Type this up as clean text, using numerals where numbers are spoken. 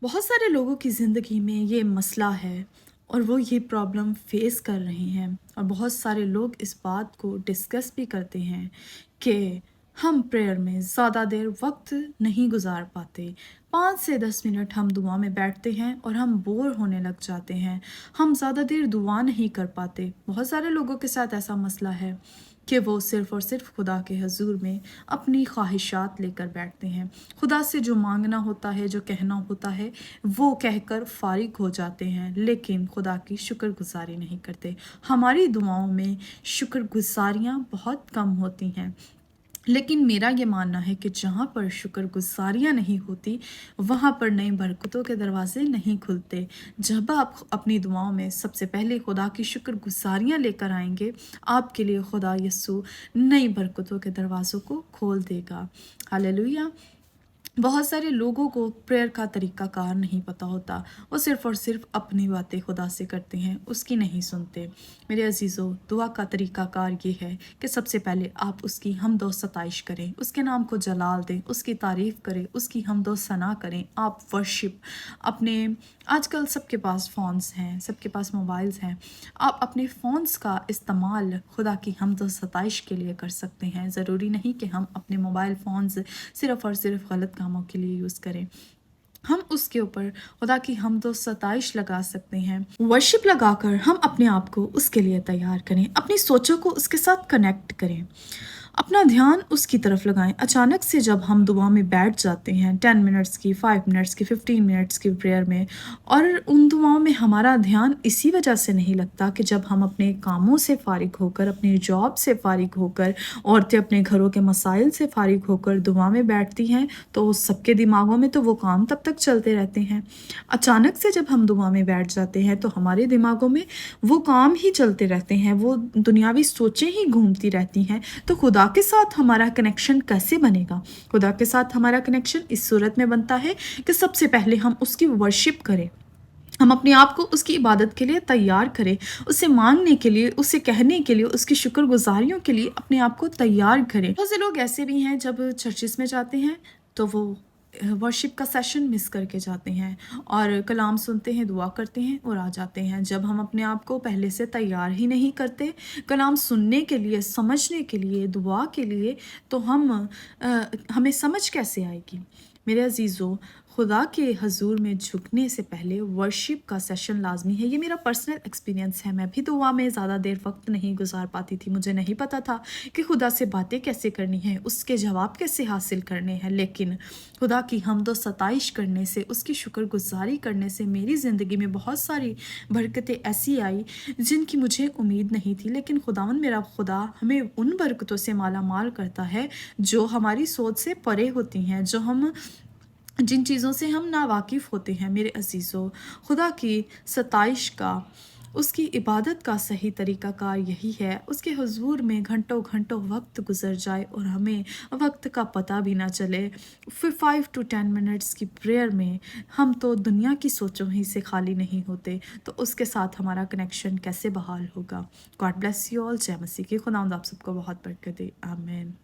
बहुत सारे लोगों की ज़िंदगी में ये मसला है और वो ये प्रॉब्लम फेस कर रहे हैं, और बहुत सारे लोग इस बात को डिस्कस भी करते हैं कि हम प्रेयर में ज़्यादा देर वक्त नहीं गुजार पाते। 5 से 10 मिनट हम दुआ में बैठते हैं और हम बोर होने लग जाते हैं। हम ज़्यादा देर दुआ नहीं कर पाते। बहुत सारे लोगों के साथ ऐसा मसला है कि वो सिर्फ़ और सिर्फ खुदा के हज़ूर में अपनी ख्वाहिशात लेकर बैठते हैं। खुदा से जो मांगना होता है, जो कहना होता है, वो कहकर फ़ारिग हो जाते हैं, लेकिन खुदा की शुक्रगुज़ारी नहीं करते। हमारी दुआओं में शुक्रगुज़ारियाँ बहुत कम होती हैं। लेकिन मेरा ये मानना है कि जहाँ पर शुक्रगुज़ारियाँ नहीं होती, वहाँ पर नई बरकतों के दरवाज़े नहीं खुलते। जब आप अपनी दुआओं में सबसे पहले खुदा की शुक्रगुज़ारियाँ लेकर आएँगे, आपके लिए खुदा यस्सु नई बरकतों के दरवाज़ों को खोल देगा। हालेलुया! बहुत सारे लोगों को प्रेयर का तरीका कार नहीं पता होता। वो सिर्फ़ और सिर्फ अपनी बातें खुदा से करते हैं, उसकी नहीं सुनते। मेरे अज़ीज़ों, दुआ का तरीका कार ये है कि सबसे पहले आप उसकी हम्द व सताइश करें, उसके नाम को जलाल दें, उसकी तारीफ़ करें, उसकी हम्द व सना करें। आप वर्शिप अपने आजकल सबके पास फ़ोन्स हैं, सबके पास मोबाइल्स हैं। आप अपने फ़ोन्स का इस्तेमाल खुदा की हम्द व सताइश के लिए कर सकते हैं। ज़रूरी नहीं कि हम अपने मोबाइल फ़ोन्स सिर्फ़ और सिर्फ गलत कामों के लिए यूज़ करें। हम उसके ऊपर खुदा की हम्द व सताइश लगा सकते हैं। वर्शिप लगाकर हम अपने आप को उसके लिए तैयार करें, अपनी सोचों को उसके साथ कनेक्ट करें, अपना ध्यान उसकी तरफ लगाएं। अचानक से जब हम दुआ में बैठ जाते हैं 10 मिनट्स की, 5 मिनट्स की, 15 मिनट्स की प्रेयर में, और उन दुआओं में हमारा ध्यान इसी वजह से नहीं लगता कि जब हम अपने कामों से फ़ारिग होकर, अपने जॉब से फ़ारिग होकर, औरतें अपने घरों के मसाइल से फ़ारिग होकर दुआ में बैठती हैं, तो सबके दिमागों में तो वो काम तब तक चलते रहते हैं। अचानक से जब हम दुआ में बैठ जाते हैं तो हमारे दिमागों में वो काम ही चलते रहते हैं, वो दुनियावी सोचें ही घूमती रहती हैं। तो खुदा के साथ हमारा कनेक्शन कैसे बनेगा? खुदा के साथ हमारा कनेक्शन इस सूरत में बनता है कि सबसे पहले हम उसकी वर्शिप करें, हम अपने आप को उसकी इबादत के लिए तैयार करें, उससे मांगने के लिए, उससे कहने के लिए, उसकी शुक्रगुजारियों के लिए अपने आप को तैयार करें। बहुत से लोग ऐसे भी हैं, जब चर्चिस में जाते हैं तो वो वर्शिप का सेशन मिस करके जाते हैं और कलाम सुनते हैं, दुआ करते हैं और आ जाते हैं। जब हम अपने आप को पहले से तैयार ही नहीं करते कलाम सुनने के लिए, समझने के लिए, दुआ के लिए, तो हमें समझ कैसे आएगी? मेरे अजीज़ों, खुदा के हजूर में झुकने से पहले वर्शिप का सेशन लाजमी है। ये मेरा पर्सनल एक्सपीरियंस है। मैं भी दुआ में ज़्यादा देर वक्त नहीं गुजार पाती थी। मुझे नहीं पता था कि खुदा से बातें कैसे करनी है, उसके जवाब कैसे हासिल करने हैं। लेकिन खुदा की हम्द व सताइश करने से, उसकी शुक्रगुजारी करने से मेरी ज़िंदगी में बहुत सारी बरकतें ऐसी आई जिनकी मुझे उम्मीद नहीं थी। लेकिन खुदावन मेरा खुदा हमें उन बरकतों से माला माल करता है जो हमारी सोच से परे होती हैं, जिन चीज़ों से हम नावाकिफ़ होते हैं। मेरे अजीज़ों, खुदा की सताइश का, उसकी इबादत का सही तरीका कार यही है, उसके हुजूर में घंटों घंटों वक्त गुजर जाए और हमें वक्त का पता भी ना चले। फिर 5 to 10 मिनट्स की प्रेयर में हम तो दुनिया की सोचों ही से खाली नहीं होते, तो उसके साथ हमारा कनेक्शन कैसे बहाल होगा? God bless you all. जय मसीह की। खुदावंद आप सबको बहुत बरकत दे। आमीन।